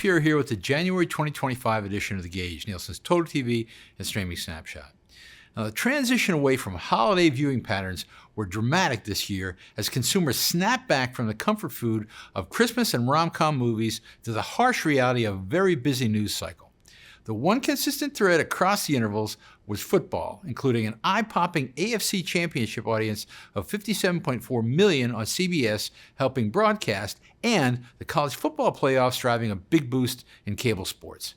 Fuhrer here with the January 2025 edition of The Gauge, Nielsen's total TV and streaming snapshot. Now, the transition away from holiday viewing patterns were dramatic this year as consumers snapped back from the comfort food of Christmas and rom-com movies to the harsh reality of a very busy news cycle. The one consistent thread across the intervals was football, including an eye-popping AFC Championship audience of 57.4 million on CBS helping broadcast, and the college football playoffs driving a big boost in cable sports.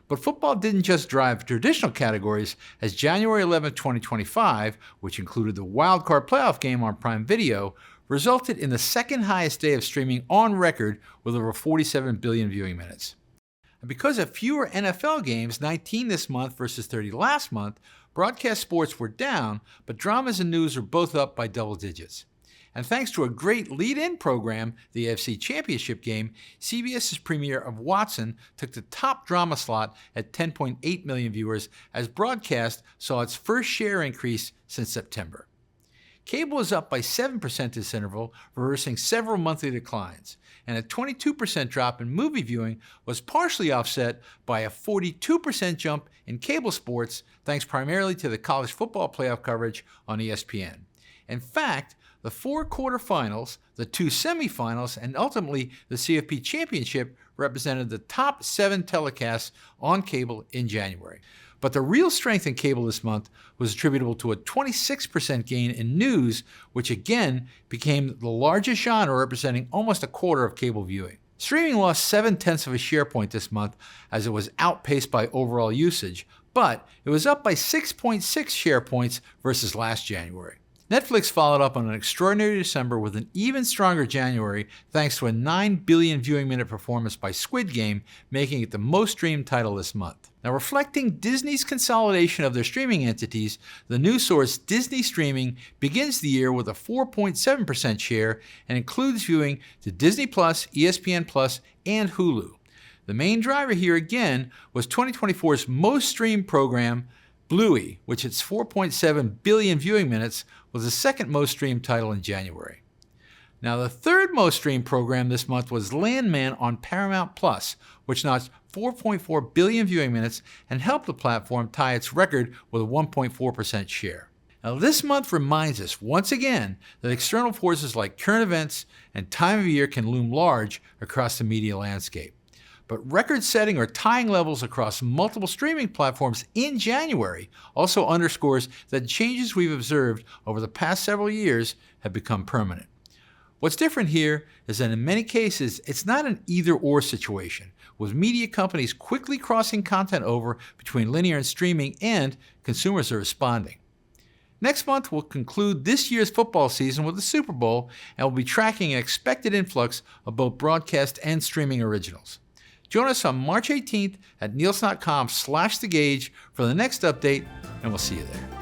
But football didn't just drive traditional categories, as January 11, 2025, which included the wild card playoff game on Prime Video, resulted in the second highest day of streaming on record with over 47 billion viewing minutes. And because of fewer NFL games, 19 this month versus 30 last month, broadcast sports were down, but dramas and news are both up by double digits. And thanks to a great lead-in program, the AFC Championship game, CBS's premiere of Watson took the top drama slot at 10.8 million viewers as broadcast saw its first share increase since September. Cable is up by 7% this interval, reversing several monthly declines, and a 22% drop in movie viewing was partially offset by a 42% jump in cable sports, thanks primarily to the college football playoff coverage on ESPN. In fact, the 4 quarterfinals, the 2 semifinals, and ultimately the CFP Championship represented the top 7 telecasts on cable in January. But the real strength in cable this month was attributable to a 26% gain in news, which again became the largest genre, representing almost a quarter of cable viewing. Streaming lost 0.7 of a share point this month as it was outpaced by overall usage, but it was up by 6.6 share points versus last January. Netflix followed up on an extraordinary December with an even stronger January thanks to a 9 billion viewing minute performance by Squid Game, making it the most streamed title this month. Now, reflecting Disney's consolidation of their streaming entities, the news source Disney Streaming begins the year with a 4.7% share and includes viewing to Disney+, ESPN+, and Hulu. The main driver here again was 2024's most streamed program, Bluey, which its 4.7 billion viewing minutes was the second most streamed title in January. Now, the third most streamed program this month was Landman on Paramount+, which notched 4.4 billion viewing minutes and helped the platform tie its record with a 1.4% share. Now, this month reminds us once again that external forces like current events and time of year can loom large across the media landscape. But record-setting or tying levels across multiple streaming platforms in January also underscores that changes we've observed over the past several years have become permanent. What's different here is that in many cases, it's not an either-or situation, with media companies quickly crossing content over between linear and streaming, and consumers are responding. Next month, we'll conclude this year's football season with the Super Bowl, and we'll be tracking an expected influx of both broadcast and streaming originals. Join us on March 18th at nielsen.com/thegauge for the next update, and we'll see you there.